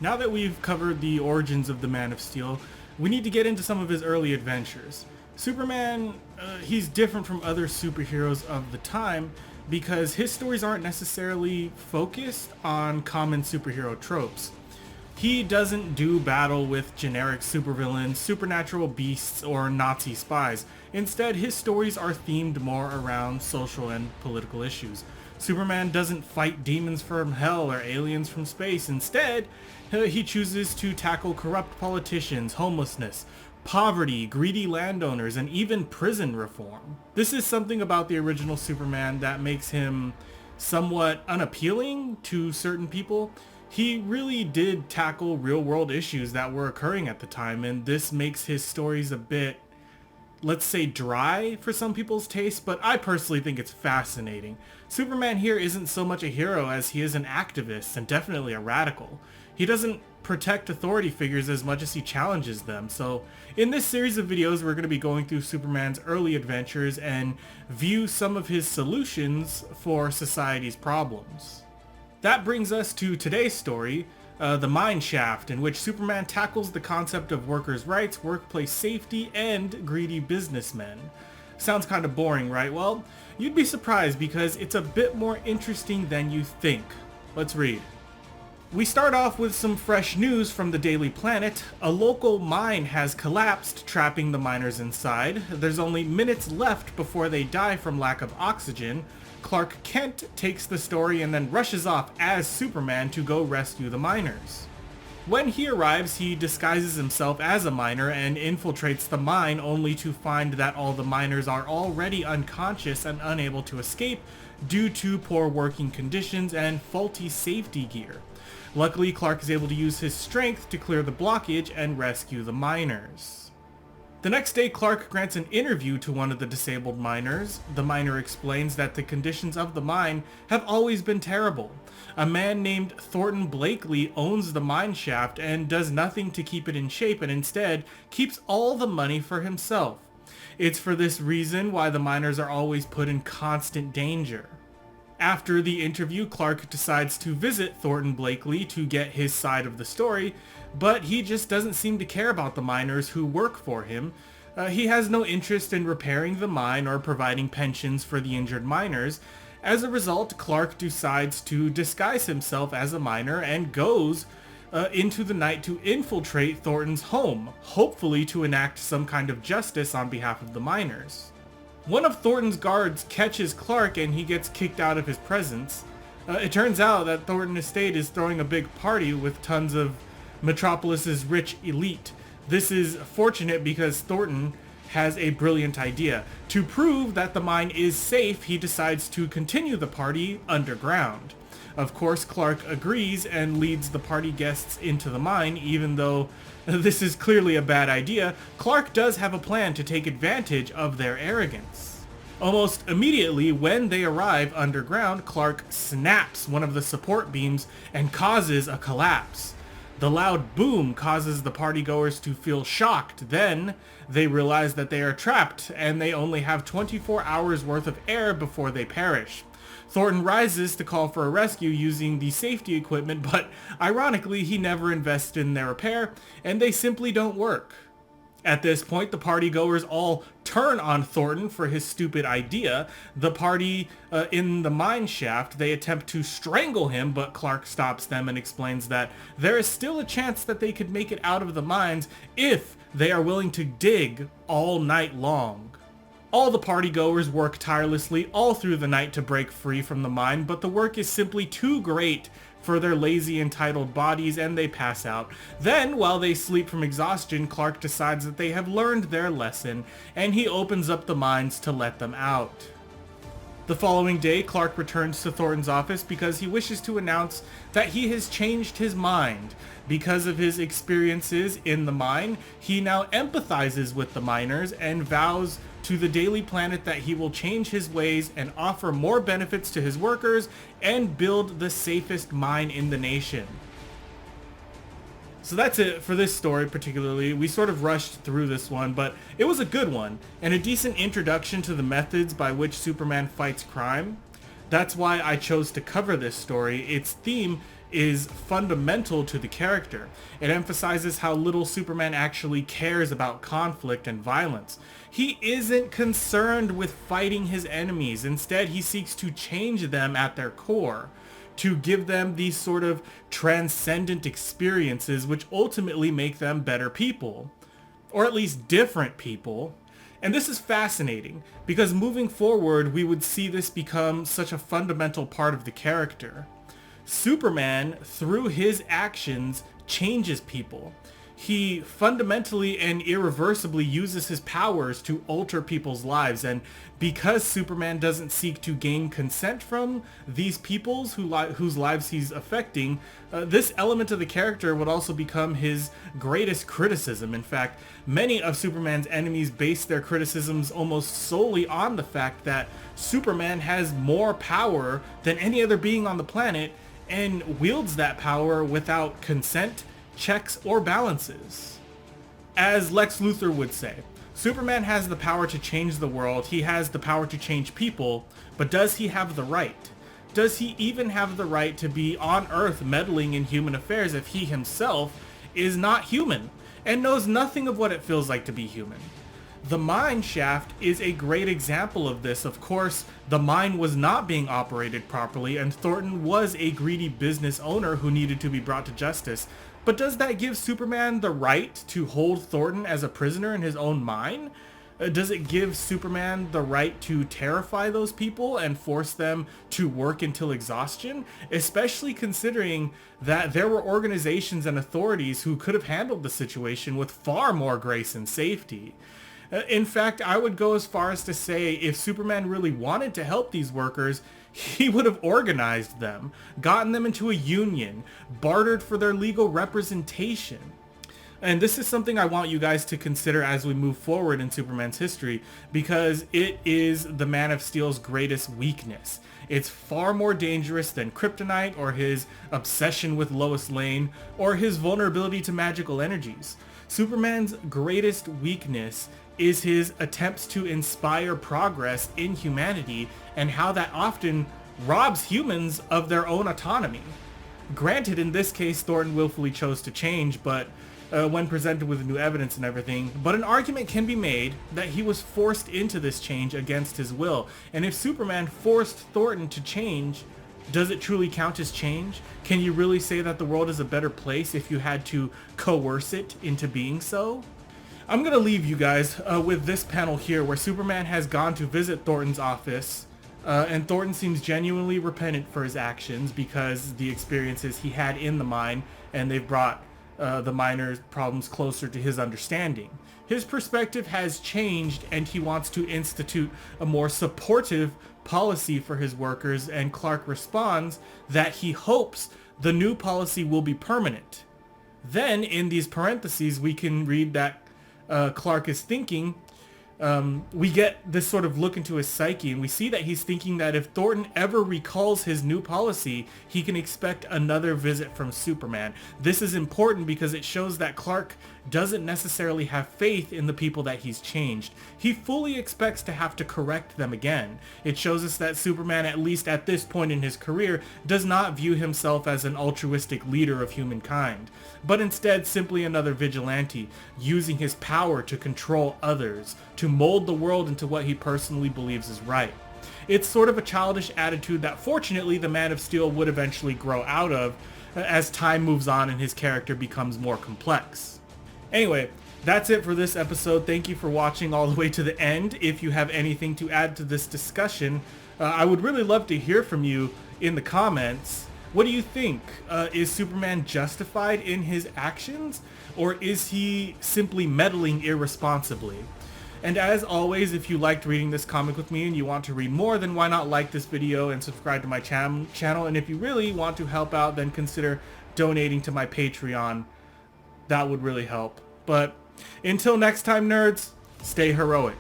Now that we've covered the origins of the Man of Steel, we need to get into some of his early adventures. Superman, he's different from other superheroes of the time because his stories aren't necessarily focused on common superhero tropes. He doesn't do battle with generic supervillains, supernatural beasts, or Nazi spies. Instead, his stories are themed more around social and political issues. Superman doesn't fight demons from hell or aliens from space. Instead, he chooses to tackle corrupt politicians, homelessness, poverty, greedy landowners, and even prison reform. This is something about the original Superman that makes him somewhat unappealing to certain people. He really did tackle real-world issues that were occurring at the time, and this makes his stories a bit, let's say, dry for some people's taste, but I personally think it's fascinating. Superman here isn't so much a hero as he is an activist and definitely a radical. He doesn't protect authority figures as much as he challenges them. So in this series of videos, we're going to be going through Superman's early adventures and view some of his solutions for society's problems. That brings us to today's story, the Mineshaft, in which Superman tackles the concept of workers' rights, workplace safety, and greedy businessmen. Sounds kind of boring, right? Well, you'd be surprised because it's a bit more interesting than you think. Let's read. We start off with some fresh news from the Daily Planet. A local mine has collapsed, trapping the miners inside. There's only minutes left before they die from lack of oxygen. Clark Kent takes the story and then rushes off as Superman to go rescue the miners. When he arrives, he disguises himself as a miner and infiltrates the mine, only to find that all the miners are already unconscious and unable to escape due to poor working conditions and faulty safety gear. Luckily, Clark is able to use his strength to clear the blockage and rescue the miners. The next day, Clark grants an interview to one of the disabled miners. The miner explains that the conditions of the mine have always been terrible. A man named Thornton Blakely owns the mine shaft and does nothing to keep it in shape, and instead keeps all the money for himself. It's for this reason why the miners are always put in constant danger. After the interview, Clark decides to visit Thornton Blakely to get his side of the story, but he just doesn't seem to care about the miners who work for him. He has no interest in repairing the mine or providing pensions for the injured miners. As a result, Clark decides to disguise himself as a miner and goes into the night to infiltrate Thornton's home, hopefully to enact some kind of justice on behalf of the miners. One of Thornton's guards catches Clark and he gets kicked out of his presence. It turns out that Thornton Estate is throwing a big party with tons of Metropolis's rich elite. This is fortunate because Thornton has a brilliant idea. To prove that the mine is safe, he decides to continue the party underground. Of course, Clark agrees and leads the party guests into the mine, even though this is clearly a bad idea. Clark does have a plan to take advantage of their arrogance. Almost immediately, when they arrive underground, Clark snaps one of the support beams and causes a collapse. The loud boom causes the partygoers to feel shocked. Then they realize that they are trapped and they only have 24 hours worth of air before they perish. Thornton rises to call for a rescue using the safety equipment, but ironically he never invested in their repair and they simply don't work. At this point, the partygoers all turn on Thornton for his stupid idea. The party in the mine shaft, they attempt to strangle him, but Clark stops them and explains that there is still a chance that they could make it out of the mines if they are willing to dig all night long. All the partygoers work tirelessly all through the night to break free from the mine, but the work is simply too great for their lazy, entitled bodies and they pass out. Then, while they sleep from exhaustion, Clark decides that they have learned their lesson and he opens up the mines to let them out. The following day, Clark returns to Thornton's office because he wishes to announce that he has changed his mind. Because of his experiences in the mine, he now empathizes with the miners and vows to the Daily Planet that he will change his ways and offer more benefits to his workers and build the safest mine in the nation. So that's it for this story particularly. We sort of rushed through this one, but it was a good one and a decent introduction to the methods by which Superman fights crime. That's why I chose to cover this story. Its theme is fundamental to the character. It emphasizes how little Superman actually cares about conflict and violence. He isn't concerned with fighting his enemies. Instead, he seeks to change them at their core, to give them these sort of transcendent experiences which ultimately make them better people, or at least different people. And this is fascinating because moving forward we would see this become such a fundamental part of the character. Superman, through his actions, changes people. He fundamentally and irreversibly uses his powers to alter people's lives, and because Superman doesn't seek to gain consent from these peoples whose lives he's affecting, this element of the character would also become his greatest criticism. In fact, many of Superman's enemies base their criticisms almost solely on the fact that Superman has more power than any other being on the planet and wields that power without consent, checks, or balances. As Lex Luthor would say, Superman has the power to change the world, he has the power to change people, but does he have the right? Does he even have the right to be on Earth meddling in human affairs if he himself is not human and knows nothing of what it feels like to be human? The Mineshaft is a great example of this. Of course, the mine was not being operated properly, and Thornton was a greedy business owner who needed to be brought to justice. But does that give Superman the right to hold Thornton as a prisoner in his own mine? Does it give Superman the right to terrify those people and force them to work until exhaustion? Especially considering that there were organizations and authorities who could have handled the situation with far more grace and safety. In fact, I would go as far as to say if Superman really wanted to help these workers, he would have organized them, gotten them into a union, bartered for their legal representation. And this is something I want you guys to consider as we move forward in Superman's history, because it is the Man of Steel's greatest weakness. It's far more dangerous than kryptonite or his obsession with Lois Lane or his vulnerability to magical energies. Superman's greatest weakness is his attempts to inspire progress in humanity and how that often robs humans of their own autonomy. Granted, in this case, Thornton willfully chose to change, but when presented with new evidence and everything, but an argument can be made that he was forced into this change against his will. And if Superman forced Thornton to change, does it truly count as change? Can you really say that the world is a better place if you had to coerce it into being so? I'm going to leave you guys with this panel here where Superman has gone to visit Thornton's office, and Thornton seems genuinely repentant for his actions because the experiences he had in the mine, and they've brought the miner's problems closer to his understanding. His perspective has changed and he wants to institute a more supportive policy for his workers, and Clark responds that he hopes the new policy will be permanent. Then in these parentheses we can read that Clark is thinking, we get this sort of look into his psyche, and we see that he's thinking that if Thornton ever recalls his new policy, he can expect another visit from Superman. This is important because it shows that Clark doesn't necessarily have faith in the people that he's changed. He fully expects to have to correct them again. It shows us that Superman, at least at this point in his career, does not view himself as an altruistic leader of humankind, but instead simply another vigilante, using his power to control others, to mold the world into what he personally believes is right. It's sort of a childish attitude that fortunately the Man of Steel would eventually grow out of as time moves on and his character becomes more complex. Anyway, that's it for this episode. Thank you for watching all the way to the end. If you have anything to add to this discussion, I would really love to hear from you in the comments. What do you think? Is Superman justified in his actions, or is he simply meddling irresponsibly? And as always, if you liked reading this comic with me and you want to read more, then why not like this video and subscribe to my channel? And if you really want to help out, then consider donating to my Patreon. That would really help. But until next time, nerds, stay heroic.